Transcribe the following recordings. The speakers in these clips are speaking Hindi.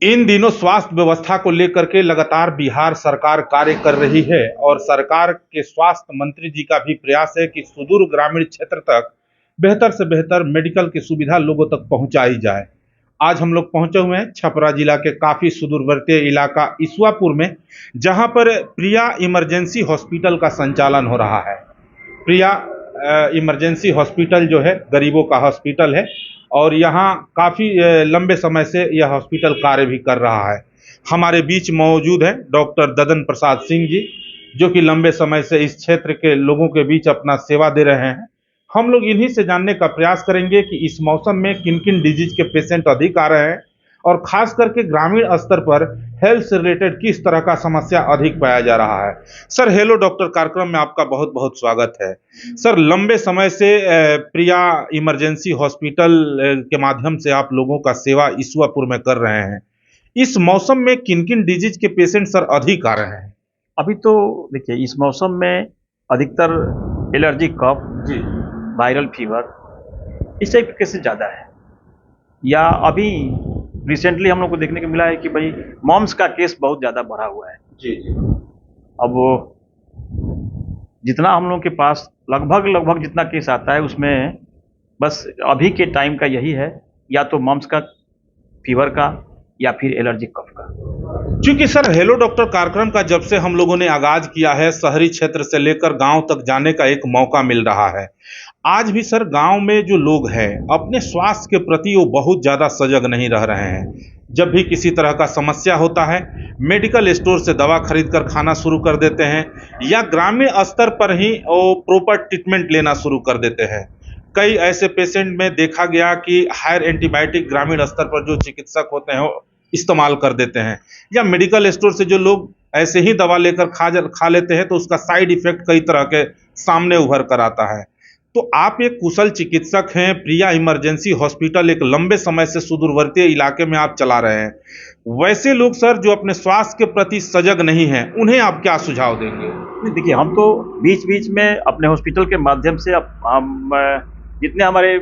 इन दिनों स्वास्थ्य व्यवस्था को लेकर के लगातार बिहार सरकार कार्य कर रही है और सरकार के स्वास्थ्य मंत्री जी का भी प्रयास है कि सुदूर ग्रामीण क्षेत्र तक बेहतर से बेहतर मेडिकल की सुविधा लोगों तक पहुंचाई जाए। आज हम लोग पहुंचे हुए हैं छपरा जिला के काफी सुदूरवर्ती इलाका ईसुआपुर में, जहां पर प्रिया इमरजेंसी हॉस्पिटल का संचालन हो रहा है। प्रिया इमरजेंसी हॉस्पिटल जो है गरीबों का हॉस्पिटल है और यहाँ काफ़ी लंबे समय से यह हॉस्पिटल कार्य भी कर रहा है। हमारे बीच मौजूद है डॉक्टर ददन प्रसाद सिंह जी, जो कि लंबे समय से इस क्षेत्र के लोगों के बीच अपना सेवा दे रहे हैं। हम लोग इन्हीं से जानने का प्रयास करेंगे कि इस मौसम में किन किन डिजीज के पेशेंट अधिक आ रहे हैं और खास करके ग्रामीण स्तर पर हेल्थ से रिलेटेड किस तरह का समस्या अधिक पाया जा रहा है। सर हेलो डॉक्टर कार्यक्रम में आपका बहुत बहुत स्वागत है। सर लंबे समय से प्रिया इमरजेंसी हॉस्पिटल के माध्यम से आप लोगों का सेवा ईसुआपुर में कर रहे हैं। इस मौसम में किन किन डिजीज के पेशेंट सर अधिक आ रहे हैं? अभी तो देखिए इस मौसम में अधिकतर एलर्जी कफ जी वायरल फीवर इस टाइप के केसेस ज़्यादा है। या अभी रिसेंटली हम लोग को देखने को मिला है कि भाई मॉम्स का केस बहुत ज़्यादा बढ़ा हुआ है। जी जी। अब जितना हम लोग के पास लगभग जितना केस आता है उसमें बस अभी के टाइम का यही है, या तो मॉम्स का फीवर का या फिर एलर्जी कफ का। क्योंकि सर हेलो डॉक्टर कार्यक्रम का जब से हम लोगों ने आगाज किया है, शहरी क्षेत्र से लेकर गांव तक जाने का एक मौका मिल रहा है। आज भी सर गांव में जो लोग हैं अपने स्वास्थ्य के प्रति वो बहुत ज़्यादा सजग नहीं रह रहे हैं। जब भी किसी तरह का समस्या होता है मेडिकल स्टोर से दवा खरीद कर खाना शुरू कर देते हैं या ग्रामीण स्तर पर ही वो प्रॉपर ट्रीटमेंट लेना शुरू कर देते हैं। कई ऐसे पेशेंट में देखा गया कि हायर एंटीबायोटिक ग्रामीण स्तर पर जो चिकित्सक होते हैं वो इस्तेमाल कर देते हैं, या मेडिकल स्टोर से जो लोग ऐसे ही दवा लेकर खा लेते हैं तो उसका साइड इफेक्ट कई तरह के सामने उभर कर आता है। तो आप एक कुशल चिकित्सक हैं, प्रिया इमरजेंसी हॉस्पिटल एक लंबे समय से सुदूरवर्ती इलाके में आप चला रहे हैं। वैसे लोग सर जो अपने स्वास्थ्य के प्रति सजग नहीं हैं, उन्हें आप क्या सुझाव देंगे? देखिए हम तो बीच बीच में अपने हॉस्पिटल के माध्यम से हम जितने हमारे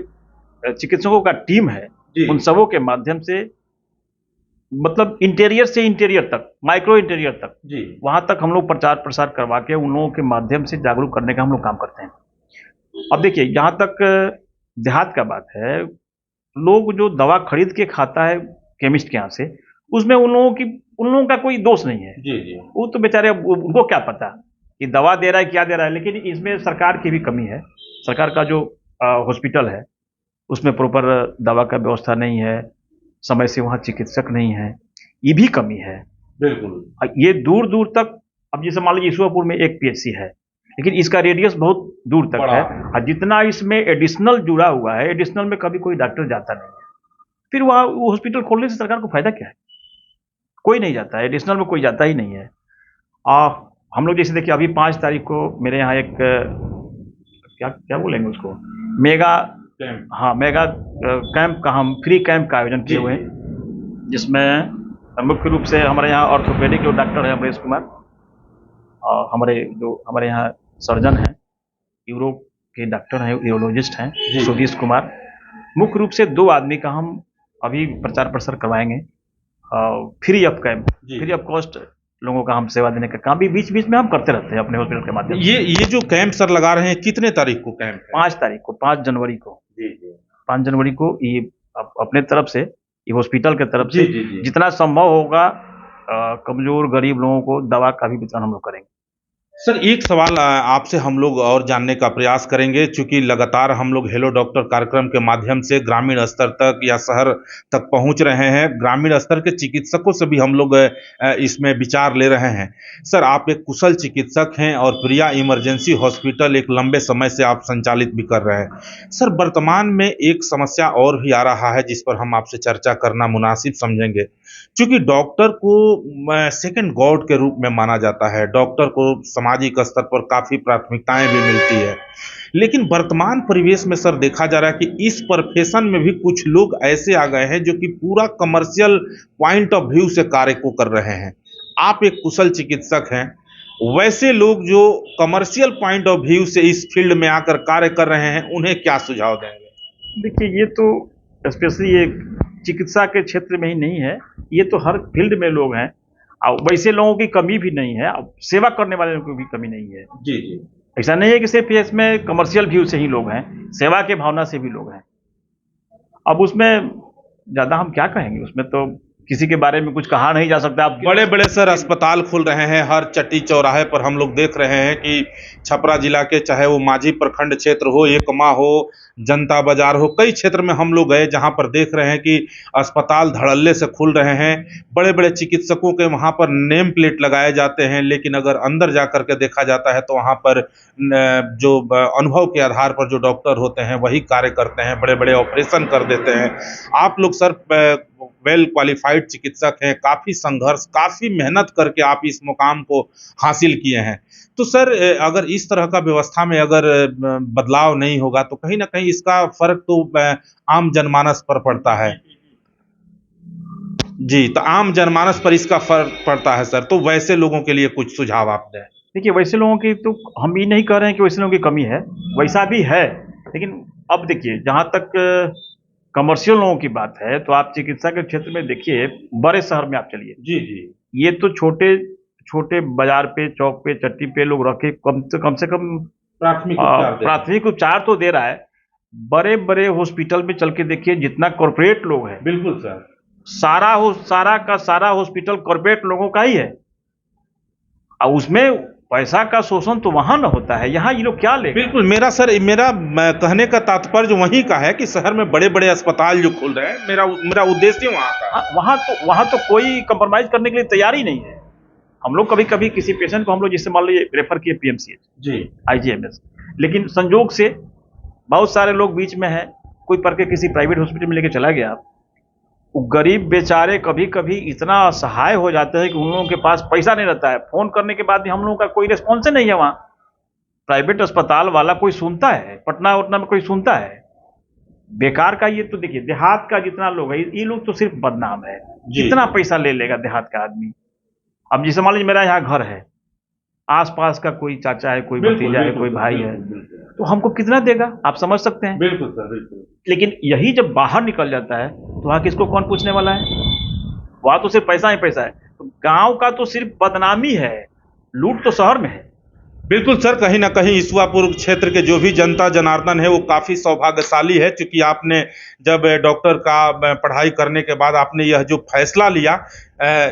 चिकित्सकों का टीम है उन सबों के माध्यम से, मतलब इंटीरियर से इंटीरियर तक, माइक्रो इंटीरियर तक जी, वहां तक हम लोग प्रचार प्रसार करवा के उन लोगों के माध्यम से जागरूक करने का हम लोग काम करते हैं। अब देखिए जहां तक देहात का बात है, लोग जो दवा खरीद के खाता है केमिस्ट के यहाँ से, उसमें उन लोगों का कोई दोष नहीं है। जी जी। वो तो बेचारे उनको क्या पता कि दवा दे रहा है क्या दे रहा है। लेकिन इसमें सरकार की भी कमी है। सरकार का जो हॉस्पिटल है उसमें प्रॉपर दवा का व्यवस्था नहीं है, समय से वहाँ चिकित्सक नहीं है, ये भी कमी है। बिल्कुल। ये दूर दूर तक, अब जैसे मान लीजिए ईसुआपुर में एक पीएचसी है लेकिन इसका रेडियस बहुत दूर तक है और जितना इसमें एडिशनल जुड़ा हुआ है, एडिशनल में कभी कोई डॉक्टर जाता नहीं है। फिर वहाँ वो हॉस्पिटल खोलने से सरकार को फायदा क्या है? कोई नहीं जाता है, एडिशनल में कोई जाता ही नहीं है। हम लोग जैसे देखिए अभी 5 तारीख को मेरे यहाँ एक क्या बोलेंगे उसको, मेगा कैंप का, हम फ्री कैंप का आयोजन किए हुए हैं, जिसमें मुख्य रूप से हमारे यहाँ ऑर्थोपेडिक जो डॉक्टर है अमरेश कुमार और हमारे यहाँ सर्जन हैं, यूरो के डॉक्टर हैं, यूरोलॉजिस्ट हैं सुधीश कुमार, मुख्य रूप से 2 आदमी का हम अभी प्रचार प्रसार करवाएंगे free of camp, free of cost लोगों का हम सेवा देने का काम भी बीच बीच में हम करते रहते हैं अपने हॉस्पिटल के माध्यम से। ये जो कैंप सर लगा रहे हैं कितने तारीख को कैंप है? 5 तारीख को, 5 जनवरी को। जी 5 जनवरी को ये अपने तरफ से, ये हॉस्पिटल के तरफ से जितना संभव होगा कमजोर गरीब लोगों को दवा का भी वितरण हम लोग करेंगे। सर एक सवाल आपसे हम लोग और जानने का प्रयास करेंगे, चूंकि लगातार हम लोग हेलो डॉक्टर कार्यक्रम के माध्यम से ग्रामीण स्तर तक या शहर तक पहुंच रहे हैं। ग्रामीण स्तर के चिकित्सकों से भी हम लोग इसमें विचार ले रहे हैं। सर आप एक कुशल चिकित्सक हैं और प्रिया इमरजेंसी हॉस्पिटल एक लंबे समय से आप संचालित भी कर रहे हैं। सर वर्तमान में एक समस्या और भी आ रहा है जिस पर हम आपसे चर्चा करना मुनासिब समझेंगे, क्योंकि डॉक्टर को सेकंड गॉड के रूप में माना जाता है। डॉक्टर को सामाजिक स्तर पर काफ़ी प्राथमिकताएं भी मिलती है, लेकिन वर्तमान परिवेश में सर देखा जा रहा है कि इस प्रोफेशन में भी कुछ लोग ऐसे आ गए हैं जो कि पूरा कमर्शियल पॉइंट ऑफ व्यू से कार्य को कर रहे हैं। आप एक कुशल चिकित्सक हैं, वैसे लोग जो कमर्शियल पॉइंट ऑफ व्यू से इस फील्ड में आकर कार्य कर रहे हैं उन्हें क्या सुझाव देंगे? देखिए ये तो स्पेशली ये चिकित्सा के क्षेत्र में ही नहीं है, ये तो हर फील्ड में लोग हैं, और वैसे लोगों की कमी भी नहीं है, अब सेवा करने वाले लोगों की भी कमी नहीं है। जी जी। ऐसा नहीं है कि सिर्फ इसमें कमर्शियल व्यू से ही लोग हैं, सेवा के भावना से भी लोग हैं। अब उसमें ज़्यादा हम क्या कहेंगे, उसमें तो किसी के बारे में कुछ कहा नहीं जा सकता। आप बड़े बड़े सर अस्पताल खुल रहे हैं, हर चट्टी चौराहे पर हम लोग देख रहे हैं कि छपरा जिला के चाहे वो मांझी प्रखंड क्षेत्र हो, एकमा हो, जनता बाजार हो, कई क्षेत्र में हम लोग गए जहां पर देख रहे हैं कि अस्पताल धड़ल्ले से खुल रहे हैं। बड़े बड़े चिकित्सकों के वहां पर नेम प्लेट लगाए जाते हैं, लेकिन अगर अंदर जा करके देखा जाता है तो वहां पर जो अनुभव के आधार पर जो डॉक्टर होते हैं वही कार्य करते हैं, बड़े बड़े ऑपरेशन कर देते हैं। आप लोग सर वेल क्वालिफाइड चिकित्सक हैं, काफी संघर्ष, काफी मेहनत करके आप इस मुकाम को हासिल किए हैं। तो सर अगर इस तरह का व्यवस्था में अगर बदलाव नहीं होगा तो कहीं ना कहीं इसका फर्क तो आम जनमानस पर पड़ता है। जी, तो आम जनमानस पर इसका फर्क पड़ता है सर, तो वैसे लोगों के लिए कुछ सुझाव आप दें। देखिए, वैसे लोगों की तो हम ये नहीं कह रहे हैं कि वैसे लोगों की कमी है, वैसा भी है, लेकिन अब देखिए, जहाँ तक कमर्शियल लोगों की बात है, तो आप चिकित्सा के क्षेत्र में देखिए, बड़े शहर में आप चलिए, जी जी। ये तो छोटे छोटे बाजार पे, चौक पे, चट्टी पे लोग रख के कम से कम प्राथमिक उपचार तो दे रहा है। बड़े बड़े हॉस्पिटल में चल के देखिए, जितना कॉर्पोरेट लोग हैं, बिल्कुल सर, सारा का सारा हॉस्पिटल कॉर्पोरेट लोगों का ही है, और उसमें पैसा का शोषण तो वहां न होता है, यहाँ ये लोग क्या ले। बिल्कुल। मेरा कहने का तात्पर्य वहीं का है कि शहर में बड़े बड़े अस्पताल जो खुल रहे हैं, मेरा उद्देश्य वहाँ का है। वहां तो कोई कंप्रोमाइज करने के लिए तैयार ही नहीं है। हम लोग कभी कभी किसी पेशेंट को हम लोग जिससे मान लीजिए रेफर किए पीएमसीएच जी, आईजीएमएस, लेकिन संजोग से बहुत सारे लोग बीच में हैं, कोई पढ़ के किसी प्राइवेट हॉस्पिटल में लेके चला गया, वो गरीब बेचारे कभी कभी इतना असहाय हो जाते हैं कि उन लोगों के पास पैसा नहीं रहता है, फोन करने के बाद भी हम लोगों का कोई रिस्पॉन्स नहीं है। वहाँ प्राइवेट अस्पताल वाला कोई सुनता है, पटना वटना में कोई सुनता है? बेकार का। ये तो देखिए, देहात का जितना लोग है, ये लोग तो सिर्फ बदनाम है। कितना पैसा ले लेगा देहात का आदमी? अब जैसे मान लीजिए मेरा यहाँ घर है, आसपास का कोई चाचा है, कोई भतीजा है, कोई भाई है, तो हमको कितना देगा आप समझ सकते हैं। बिल्कुल सर, बिल्कुल। लेकिन यही जब बाहर निकल जाता है तो वहाँ किसको कौन पूछने वाला है? वहाँ तो सिर्फ पैसा ही पैसा है। तो गांव का तो सिर्फ बदनामी है, लूट तो शहर में है। बिल्कुल सर, कहीं ना कहीं ईसुआपुर क्षेत्र के जो भी जनता जनार्दन है वो काफ़ी सौभाग्यशाली है, क्योंकि आपने जब डॉक्टर का पढ़ाई करने के बाद आपने यह जो फैसला लिया,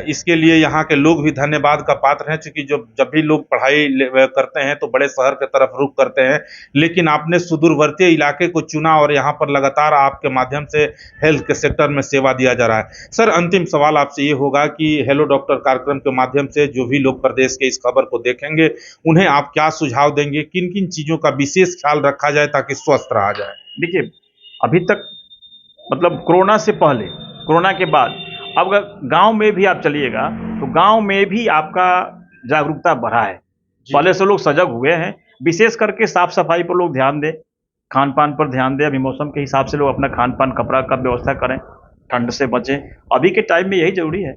इसके लिए यहाँ के लोग भी धन्यवाद का पात्र हैं, क्योंकि जब भी लोग पढ़ाई करते हैं तो बड़े शहर की तरफ रुख करते हैं, लेकिन आपने सुदूरवर्ती इलाके को चुना और यहाँ पर लगातार आपके माध्यम से हेल्थ के सेक्टर में सेवा दिया जा रहा है। सर, अंतिम सवाल आपसे ये होगा कि हेलो डॉक्टर कार्यक्रम के माध्यम से जो भी लोग प्रदेश के इस खबर को देखेंगे, उन्हें आप क्या सुझाव देंगे? किन किन चीज़ों का विशेष ख्याल रखा जाए ताकि स्वस्थ रहा जाए? देखिए, अभी तक मतलब कोरोना से पहले, कोरोना के बाद, अब गांव में भी आप चलिएगा तो गांव में भी आपका जागरूकता बढ़ा है। पहले से लोग सजग हुए हैं, विशेष करके साफ सफाई पर लोग ध्यान दें, खान पान पर ध्यान दें। अभी मौसम के हिसाब से लोग अपना खान पान, कपड़ा का व्यवस्था करें, ठंड से बचें। अभी के टाइम में यही जरूरी है।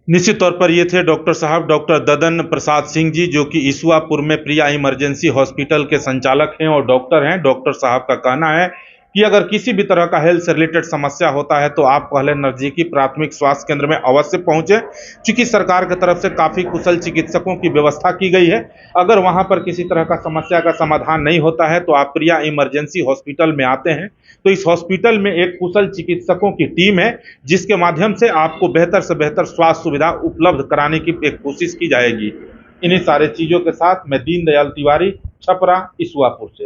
निश्चित तौर पर ये थे डॉक्टर साहब, डॉक्टर ददन प्रसाद सिंह जी, जो कि ईसुआपुर में प्रिया इमरजेंसी हॉस्पिटल के संचालक हैं और डॉक्टर हैं। डॉक्टर साहब का कहना है कि अगर किसी भी तरह का हेल्थ से रिलेटेड समस्या होता है तो आप पहले नज़दीकी प्राथमिक स्वास्थ्य केंद्र में अवश्य पहुंचे, क्योंकि सरकार की तरफ से काफ़ी कुशल चिकित्सकों की व्यवस्था की गई है। अगर वहां पर किसी तरह का समस्या का समाधान नहीं होता है तो आप प्रिया इमरजेंसी हॉस्पिटल में आते हैं तो इस हॉस्पिटल में एक कुशल चिकित्सकों की टीम है, जिसके माध्यम से आपको बेहतर से बेहतर स्वास्थ्य सुविधा उपलब्ध कराने की एक कोशिश की जाएगी। इन्हीं सारे चीज़ों के साथ मैं दीनदयाल तिवारी, छपरा, ईसुआपुर से।